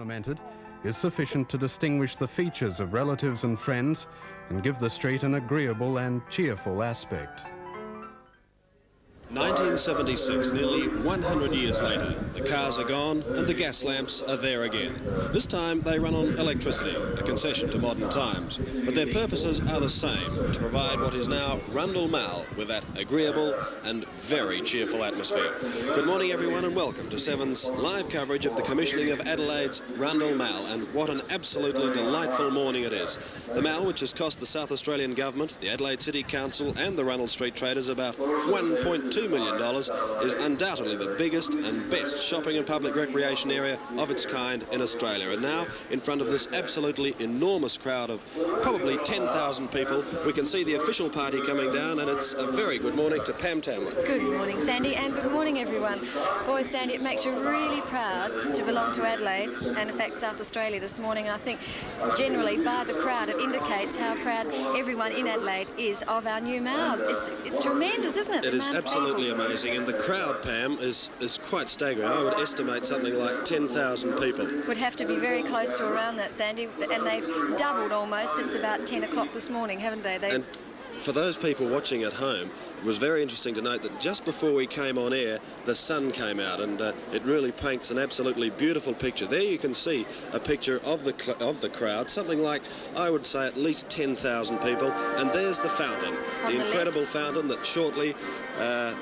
implemented is sufficient to distinguish the features of relatives and friends and give the street an agreeable and cheerful aspect. 1976, nearly 100 years later, the cars are gone and the gas lamps are there again. This time they run on electricity, a concession to modern times, but their purposes are the same, to provide what is now Rundle Mall with that agreeable and very cheerful atmosphere. Good morning everyone and welcome to Seven's live coverage of the commissioning of Adelaide's Rundle Mall, and what an absolutely delightful morning it is. The mall, which has cost the South Australian Government, the Adelaide City Council and the Rundle Street Traders about $1.2 million, is undoubtedly the biggest and best shopping and public recreation area of its kind in Australia. And now, in front of this absolutely enormous crowd of probably 10,000 people, we can see the official party coming down, and it's a very good morning to Pam Tamlin. Good morning, Sandy, and good morning, everyone. Boy, Sandy, it makes you really proud to belong to Adelaide and, in fact, South Australia this morning. And I think, generally, by the crowd, it indicates how proud everyone in Adelaide is of our new mall. It's tremendous, isn't it? It is absolutely amazing, and the crowd, Pam, is quite staggering. I would estimate something like 10,000 people. Would have to be very close to around that, Sandy, and they've doubled almost since about 10 o'clock this morning, haven't they? And for those people watching at home, it was very interesting to note that just before we came on air, the sun came out, and it really paints an absolutely beautiful picture. There you can see a picture of the crowd, something like, I would say, at least 10,000 people, and there's the fountain, the incredible fountain that shortly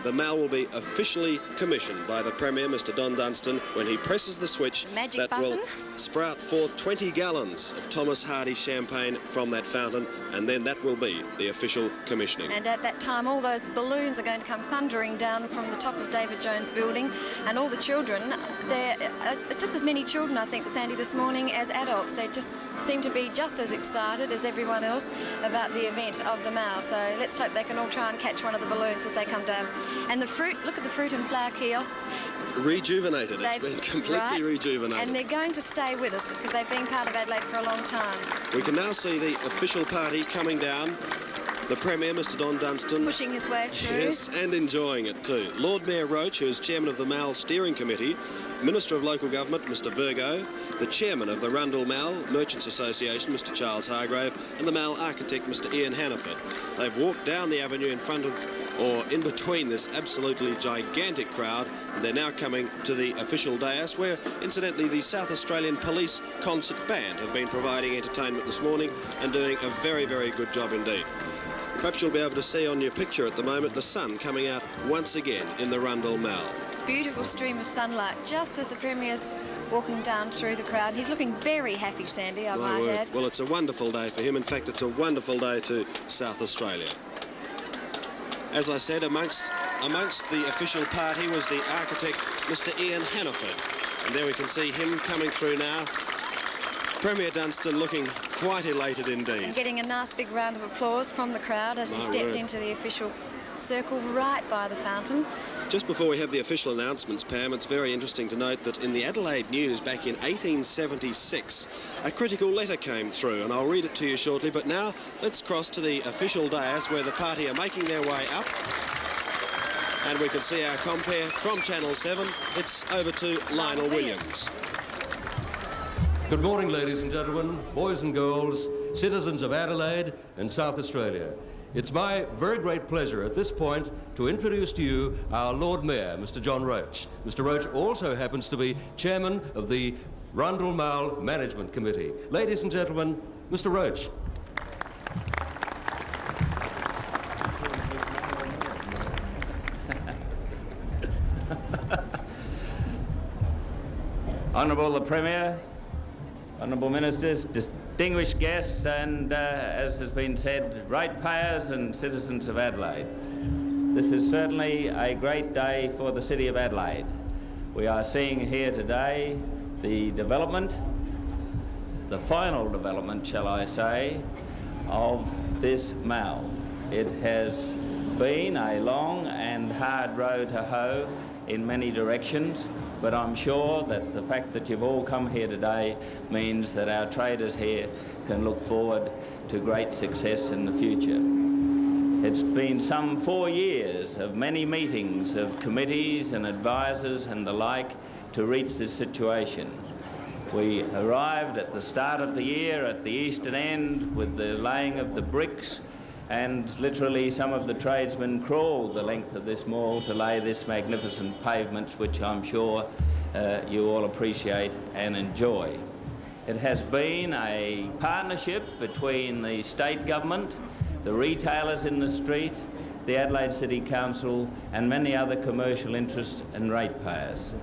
the mall will be officially commissioned by the Premier, Mr. Dunstan, when he presses the switch that will sprout forth 20 gallons of Thomas Hardy champagne from that fountain, and then that will be the official commissioning. And at that time, all those balloons are going to come thundering down from the top of David Jones building, and all the children, there are just as many children, I think, Sandy, this morning as adults. They just seem to be just as excited as everyone else about the event of the mall. So let's hope they can all try and catch one of the balloons as they come down. And the fruit, look at the fruit and flower kiosks. Rejuvenated. It's been completely rejuvenated. And they're going to stay with us because they've been part of Adelaide for a long time. We can now see the official party coming down. The Premier, Mr. Don Dunstan, pushing his way through. Yes, and enjoying it too. Lord Mayor Roach, who is Chairman of the Mall Steering Committee, Minister of Local Government, Mr. Virgo, the Chairman of the Rundle Mall Merchants Association, Mr. Charles Hargrave, and the Mall Architect, Mr. Ian Hannaford. They've walked down the avenue in front of, or in between, this absolutely gigantic crowd, and they're now coming to the official dais where, incidentally, the South Australian Police Concert Band have been providing entertainment this morning and doing a very, very good job indeed. Perhaps you'll be able to see on your picture at the moment the sun coming out once again in the Rundle Mall. Beautiful stream of sunlight just as the Premier's walking down through the crowd. He's looking very happy, Sandy, I might add. Well, it's a wonderful day for him. In fact, it's a wonderful day to South Australia. As I said, amongst the official party was the architect, Mr. Ian Hannaford. And there we can see him coming through now. Premier Dunstan looking quite elated indeed. And getting a nice big round of applause from the crowd as he stepped into the official circle right by the fountain. Just before we have the official announcements, Pam, it's very interesting to note that in the Adelaide News back in 1876, a critical letter came through, and I'll read it to you shortly. But now let's cross to the official dais where the party are making their way up. And we can see our compere from Channel 7. It's over to Lionel Williams. Good morning, ladies and gentlemen, boys and girls, citizens of Adelaide and South Australia. It's my very great pleasure at this point to introduce to you our Lord Mayor, Mr. John Roach. Mr. Roach also happens to be Chairman of the Rundle Mall Management Committee. Ladies and gentlemen, Mr. Roach. Honourable the Premier, Honourable Ministers, distinguished guests and, as has been said, ratepayers and citizens of Adelaide. This is certainly a great day for the City of Adelaide. We are seeing here today the development, the final development, shall I say, of this mall. It has been a long and hard road to hoe in many directions, but I'm sure that the fact that you've all come here today means that our traders here can look forward to great success in the future. It's been some 4 years of many meetings of committees and advisors and the like to reach this situation. We arrived at the start of the year at the eastern end with the laying of the bricks, and literally some of the tradesmen crawled the length of this mall to lay this magnificent pavement, which I'm sure you all appreciate and enjoy. It has been a partnership between the state government, the retailers in the street, the Adelaide City Council and many other commercial interests and ratepayers.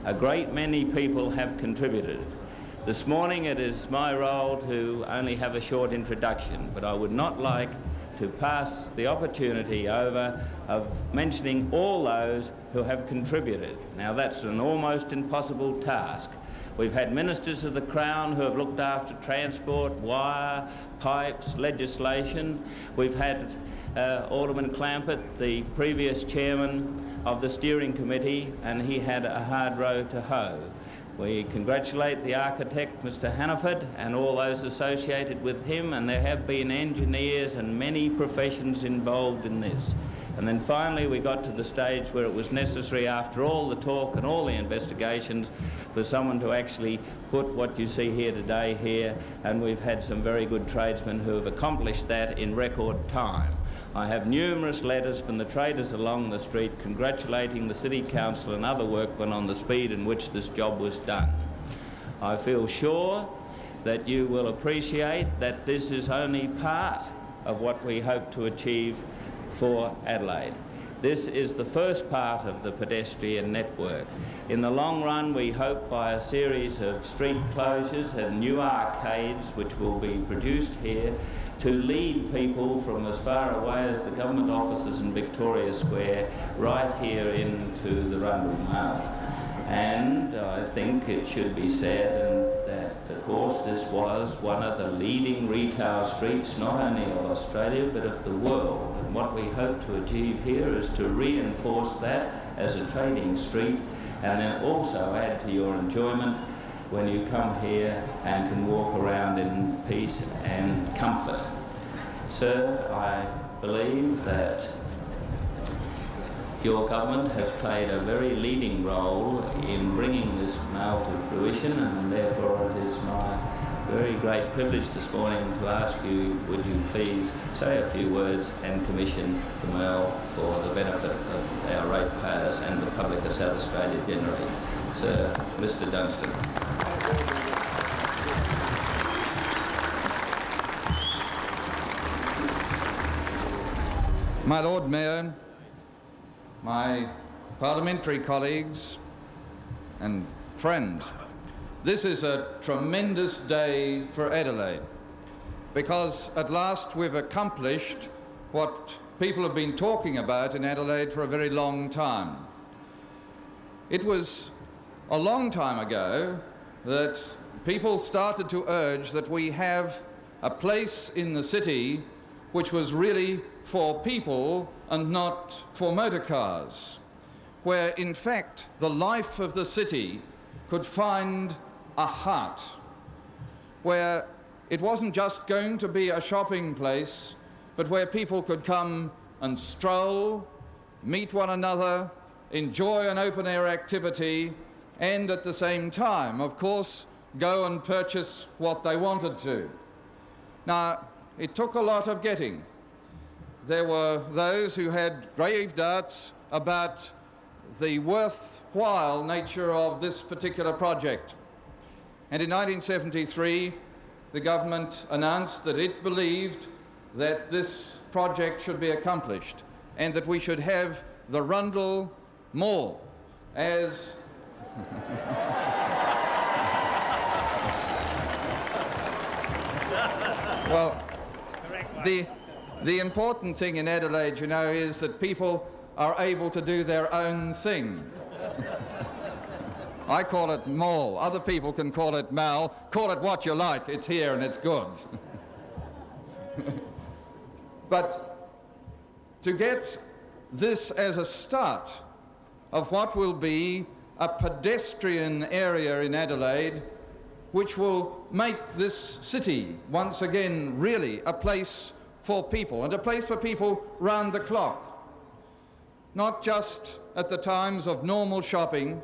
A great many people have contributed. This morning it is my role to only have a short introduction, but I would not like to pass the opportunity over of mentioning all those who have contributed. Now that's an almost impossible task. We've had ministers of the Crown who have looked after transport, wire, pipes, legislation. We've had Alderman Clampett, the previous chairman of the steering committee, and he had a hard row to hoe. We congratulate the architect, Mr. Hannaford, and all those associated with him, and there have been engineers and many professions involved in this. And then finally we got to the stage where it was necessary, after all the talk and all the investigations, for someone to actually put what you see here today here, and we've had some very good tradesmen who have accomplished that in record time. I have numerous letters from the traders along the street congratulating the City Council and other workmen on the speed in which this job was done. I feel sure that you will appreciate that this is only part of what we hope to achieve for Adelaide. This is the first part of the pedestrian network. In the long run, we hope by a series of street closures and new arcades which will be produced here to lead people from as far away as the government offices in Victoria Square right here into the Rundle Mall. And I think it should be said that, of course, this was one of the leading retail streets, not only of Australia, but of the world. And what we hope to achieve here is to reinforce that as a trading street, and then also add to your enjoyment when you come here and can walk around in peace and comfort. Sir, I believe that your government has played a very leading role in bringing this mall to fruition, and therefore it is my very great privilege this morning to ask you, would you please say a few words and commission the mall for the benefit of our ratepayers and the public of South Australia generally. Sir, Mr. Dunstan. My Lord Mayor, my parliamentary colleagues and friends, this is a tremendous day for Adelaide, because at last we've accomplished what people have been talking about in Adelaide for a very long time. It was a long time ago that people started to urge that we have a place in the city which was really for people and not for motor cars, where in fact the life of the city could find a heart, where it wasn't just going to be a shopping place, but where people could come and stroll, meet one another, enjoy an open-air activity, and at the same time, of course, go and purchase what they wanted to. Now, it took a lot of getting. There were those who had grave doubts about the worthwhile nature of this particular project. And in 1973, the government announced that it believed that this project should be accomplished and that we should have the Rundle Mall as well, the important thing in Adelaide, you know, is that people are able to do their own thing. I call it mall. Other people can call it mall. Call it what you like. It's here and it's good. But to get this as a start of what will be a pedestrian area in Adelaide, which will make this city once again really a place for people, and a place for people round the clock. Not just at the times of normal shopping,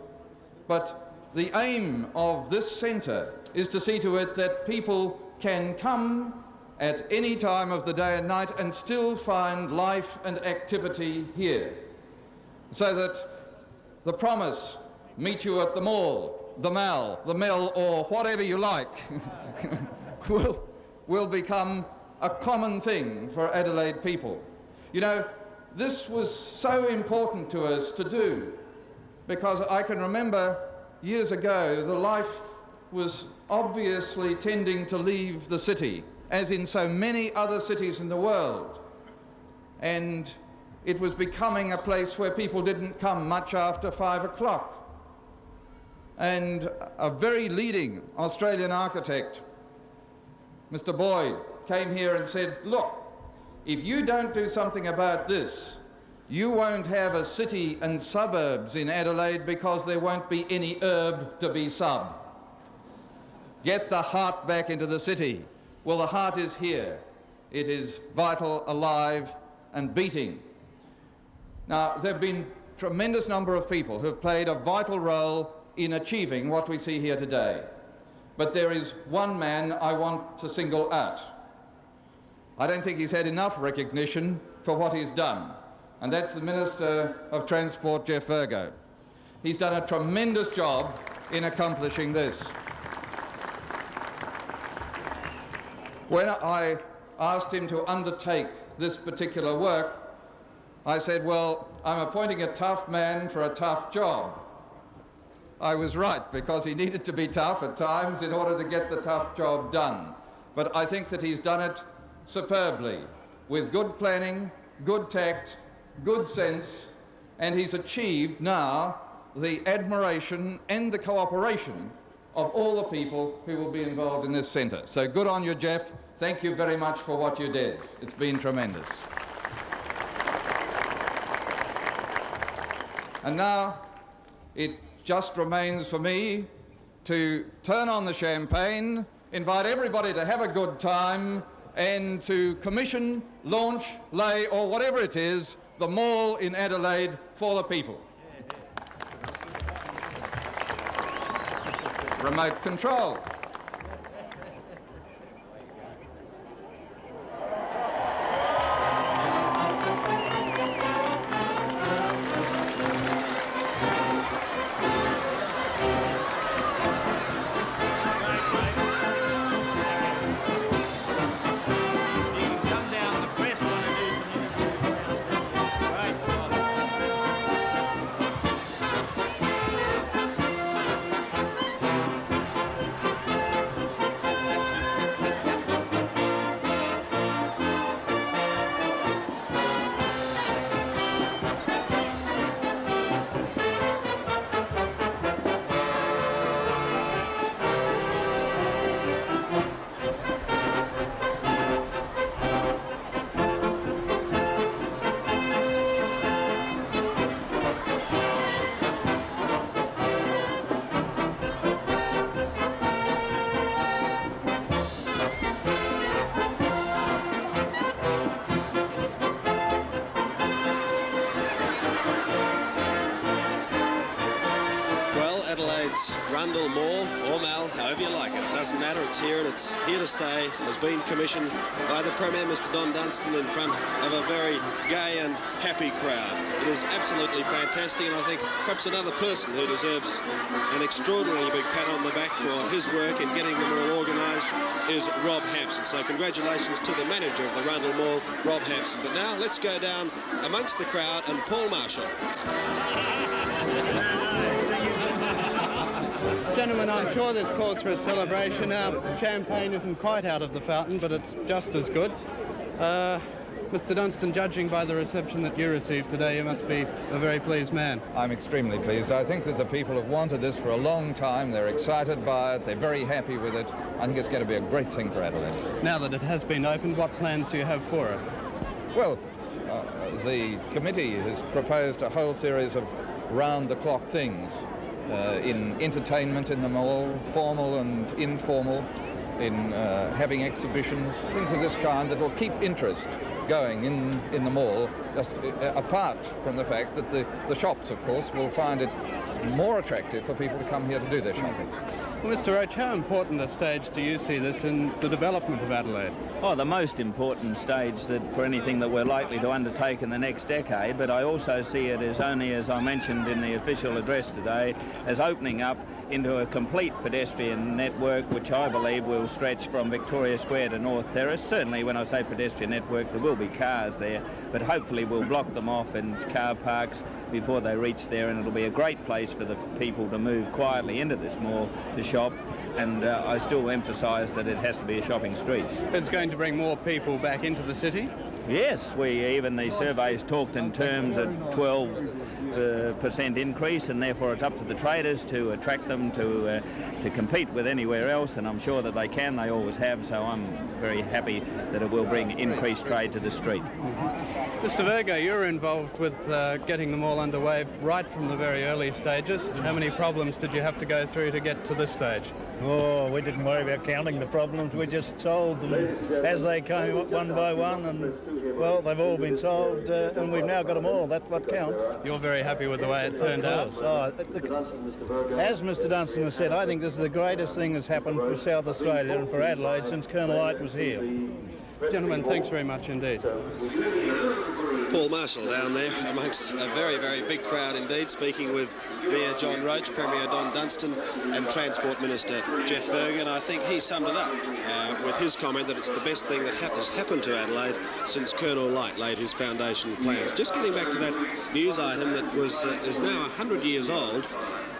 but the aim of this centre is to see to it that people can come at any time of the day and night and still find life and activity here. So that the promise, meet you at the mall, the mall, the mill, or whatever you like, will become a common thing for Adelaide people. You know, this was so important to us to do because I can remember years ago the life was obviously tending to leave the city, as in so many other cities in the world. And it was becoming a place where people didn't come much after 5 o'clock. And a very leading Australian architect, Mr. Boyd, came here and said, look, if you don't do something about this, you won't have a city and suburbs in Adelaide because there won't be any herb to be sub. Get the heart back into the city. Well, the heart is here. It is vital, alive, and beating. Now, there have been a tremendous number of people who have played a vital role in achieving what we see here today. But there is one man I want to single out. I don't think he's had enough recognition for what he's done, and that's the Minister of Transport, Jeff Virgo. He's done a tremendous job in accomplishing this. When I asked him to undertake this particular work, I said, well, I'm appointing a tough man for a tough job. I was right, because he needed to be tough at times in order to get the tough job done. But I think that he's done it superbly, with good planning, good tact, good sense, and he's achieved now the admiration and the cooperation of all the people who will be involved in this centre. So good on you, Jeff. Thank you very much for what you did. It's been tremendous. And now it just remains for me to turn on the champagne, invite everybody to have a good time, and to commission, launch, lay, or whatever it is, the mall in Adelaide for the people. Remote control. Adelaide's Rundle Mall, or Mall, however you like it. It doesn't matter, it's here and it's here to stay. Has been commissioned by the Premier, Mr. Dunstan, in front of a very gay and happy crowd. It is absolutely fantastic, and I think perhaps another person who deserves an extraordinarily big pat on the back for his work in getting them all organised is Rob Hampson. So congratulations to the manager of the Rundle Mall, Rob Hampson. But now let's go down amongst the crowd and Paul Marshall. Gentlemen, I'm sure there's cause for a celebration. Our champagne isn't quite out of the fountain, but it's just as good. Mr. Dunstan, judging by the reception that you received today, you must be a very pleased man. I'm extremely pleased. I think that the people have wanted this for a long time. They're excited by it. They're very happy with it. I think it's going to be a great thing for Adelaide. Now that it has been opened, what plans do you have for it? Well, the committee has proposed a whole series of round-the-clock things in entertainment in the mall, formal and informal, in having exhibitions, things of this kind that will keep interest going in the mall, just apart from the fact that the shops, of course, will find it more attractive for people to come here to do their shopping. Well, Mr. Roach, how important a stage do you see this in the development of Adelaide? Oh, the most important stage that for anything that we're likely to undertake in the next decade, but I also see it as only, as I mentioned in the official address today, as opening up into a complete pedestrian network which I believe will stretch from Victoria Square to North Terrace. Certainly when I say pedestrian network there will be cars there, but hopefully we'll block them off in car parks before they reach there, and it'll be a great place for the people to move quietly into this mall to shop. And I still emphasise that it has to be a shopping street. It's going to bring more people back into the city? Yes, even the surveys talked in terms of 12% increase, and therefore it's up to the traders to attract them to compete with anywhere else, and I'm sure that they can, they always have, so I'm very happy that it will bring increased trade to the street. Mr. Virgo, you're involved with getting them all underway right from the very early stages. How many problems did you have to go through to get to this stage? Oh, we didn't worry about counting the problems, we just solved them as they came up one by one, and well, they've all been solved, and we've now got them all. That's what counts. You're very happy with the way it turned out? As Mr. Dunstan has said, I think this is the greatest thing that's happened for South Australia and for Adelaide since Colonel Light was here. Gentlemen, thanks very much indeed. Paul Marshall down there amongst a very, very big crowd indeed, speaking with Mayor John Roach, Premier Don Dunstan and Transport Minister Jeff Bergen. I think he summed it up with his comment that it's the best thing that has happened to Adelaide since Colonel Light laid his foundation plans. Just getting back to that news item that is now 100 years old,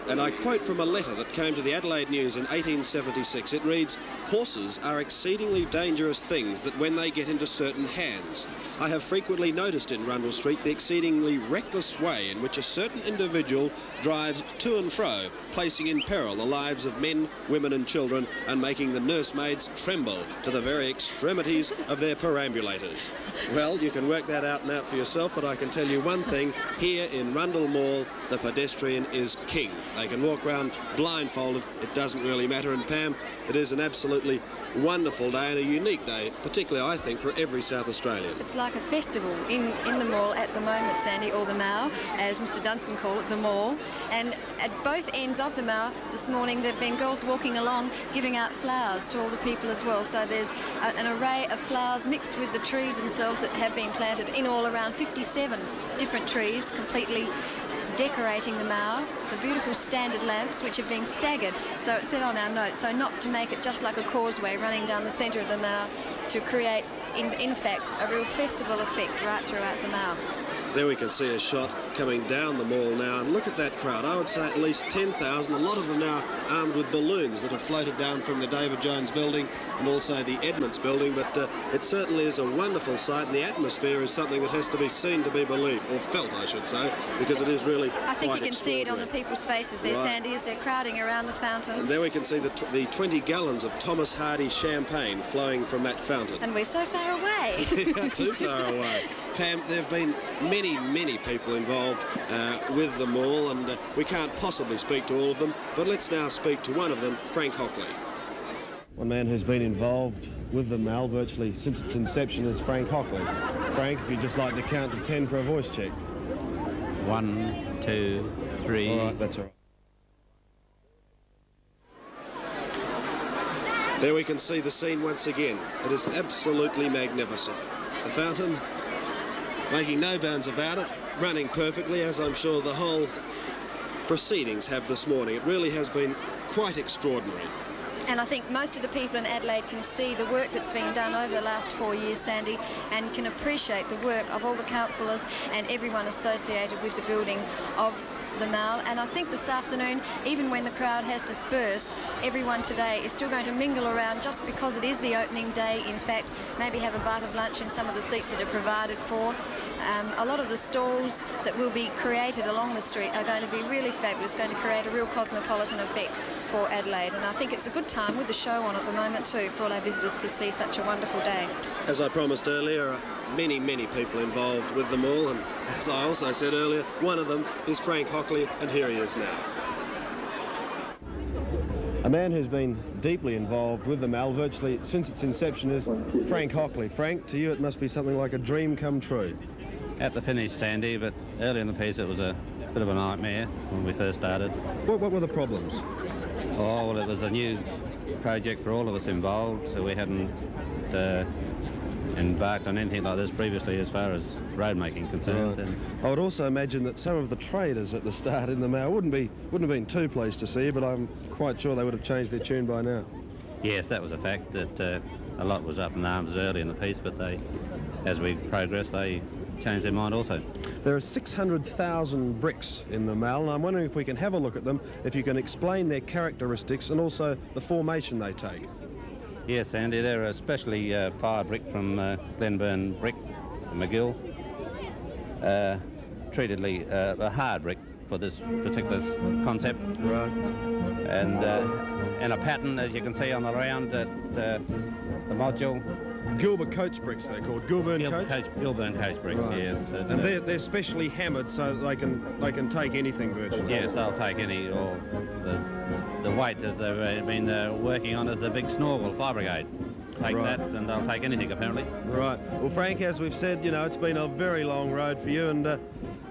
and I quote from a letter that came to the Adelaide News in 1876. It reads, "Horses are exceedingly dangerous things that when they get into certain hands. I have frequently noticed in Rundle Street the exceedingly reckless way in which a certain individual drives to and fro, placing in peril the lives of men, women and children, and making the nursemaids tremble to the very extremities of their perambulators." Well, you can work that out and out for yourself, but I can tell you one thing, here in Rundle Mall, the pedestrian is king. They can walk around blindfolded, it doesn't really matter. And Pam, it is an absolutely wonderful day and a unique day, particularly I think for every South Australian. It's like a festival in the mall at the moment, Sandy, or the Mall, as Mr. Dunstan called it, the mall. And at both ends of the Mall this morning there have been girls walking along giving out flowers to all the people as well. So there's an array of flowers mixed with the trees themselves that have been planted in all around 57 different trees, completely decorating the Mall, the beautiful standard lamps which have been staggered, so it said on our notes, so not to make it just like a causeway running down the centre of the Mall, to create in fact a real festival effect right throughout the Mall. There we can see a shot coming down the mall now, and look at that crowd. I would say at least 10,000, a lot of them now armed with balloons that have floated down from the David Jones building and also the Edmonds building, but it certainly is a wonderful sight, and the atmosphere is something that has to be seen to be believed, or felt I should say, because it is really I think you can see it on the people's faces there, right, Sandy, as they're crowding around the fountain. And there we can see the 20 gallons of Thomas Hardy champagne flowing from that fountain. And we're so far away. Too far away. Pam, there have been many people involved with the mall, and we can't possibly speak to all of them, but let's now speak to one of them, Frank Hockley. One man who's been involved with the Mall virtually since its inception is Frank Hockley. Frank, if you'd just like to count to 10 for a voice check. 1, 2, 3. All right, that's all right. There we can see the scene once again. It is absolutely magnificent. The fountain, making no bounds about it, running perfectly, as I'm sure the whole proceedings have this morning. It really has been quite extraordinary. And I think most of the people in Adelaide can see the work that's been done over the last 4 years, Sandy, and can appreciate the work of all the councillors and everyone associated with the building of the Mall. And I think this afternoon, even when the crowd has dispersed, everyone today is still going to mingle around just because it is the opening day. In fact, maybe have a bite of lunch in some of the seats that are provided for. A lot of the stalls that will be created along the street are going to be really fabulous, going to create a real cosmopolitan effect for Adelaide. And I think it's a good time with the show on at the moment too for all our visitors to see such a wonderful day. As I promised earlier, many people involved with them all, and as I also said earlier, one of them is Frank Hockley, and here he is now. A man who's been deeply involved with the Mall virtually since its inception is Frank Hockley. Frank, to you it must be something like a dream come true. At the finish, Sandy, but early in the piece it was a bit of a nightmare when we first started. What were the problems? Oh, well, it was a new project for all of us involved, so we hadn't embarked on anything like this previously as far as road making concerned. Right. And I would also imagine that some of the traders at the start in the mail wouldn't have been too pleased to see you, but I'm quite sure they would have changed their tune by now. yes, that was a fact, that a lot was up in arms early in the piece, but as we progressed, they changed their mind also. There are 600,000 bricks in the mail, and I'm wondering if we can have a look at them, if you can explain their characteristics and also the formation they take. Yes, Andy, they're especially fire brick from Glenburn Brick, McGill. Treatedly a hard brick for this particular concept. Right. And a pattern, as you can see on the round, that the module. Gilbert coach bricks, they're called. Gilburn coach? Gilburn coach bricks, Right. yes. And they're specially hammered so that they can take anything virtually. Yes, they'll take any, or the weight that they've been working on is the big snorkel fire brigade. Take Right. that and they'll take anything apparently. Right. Well, Frank, as we've said, you know, it's been a very long road for you, and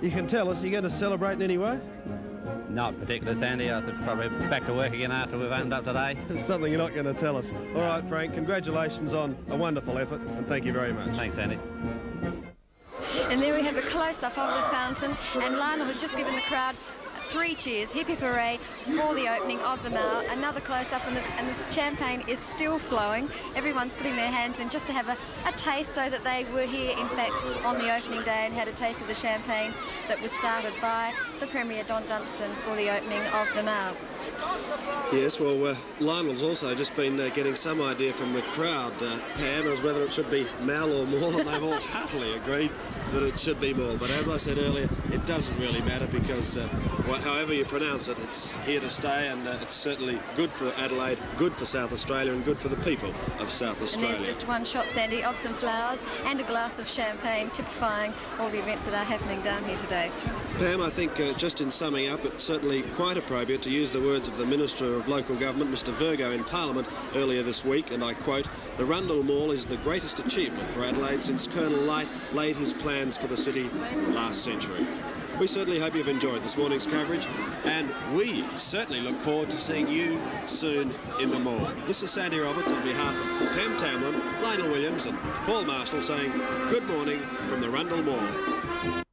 you can tell us, are you going to celebrate in any way? Not particularly, Sandy. I think probably back to work again after we've opened up today. It's something you're not going to tell us. All right, Frank, congratulations on a wonderful effort, and thank you very much. Thanks, Sandy. And there we have a close-up of the fountain, and Lionel had just given the crowd 3 cheers, hip hip hooray, for the opening of the Mall. Another close-up, and the champagne is still flowing. Everyone's putting their hands in just to have a taste, so that they were here, in fact, on the opening day and had a taste of the champagne that was started by the Premier, Don Dunstan, for the opening of the Mall. Yes, well, Lionel's also just been getting some idea from the crowd, Pam, as whether it should be Mal or Maul, and they've all heartily agreed that it should be Maul. But as I said earlier, it doesn't really matter because however you pronounce it, it's here to stay, and it's certainly good for Adelaide, good for South Australia, and good for the people of South Australia. And there's just one shot, Sandy, of some flowers and a glass of champagne, typifying all the events that are happening down here today. Pam, I think just in summing up, it's certainly quite appropriate to use the words of the Minister of Local Government, Mr Virgo, in Parliament earlier this week, and I quote, "The Rundle Mall is the greatest achievement for Adelaide since Colonel Light laid his plans for the city last century." We certainly hope you've enjoyed this morning's coverage, and we certainly look forward to seeing you soon in the mall. This is Sandy Roberts on behalf of Pam Tamlin, Lionel Williams and Paul Marshall saying good morning from the Rundle Mall.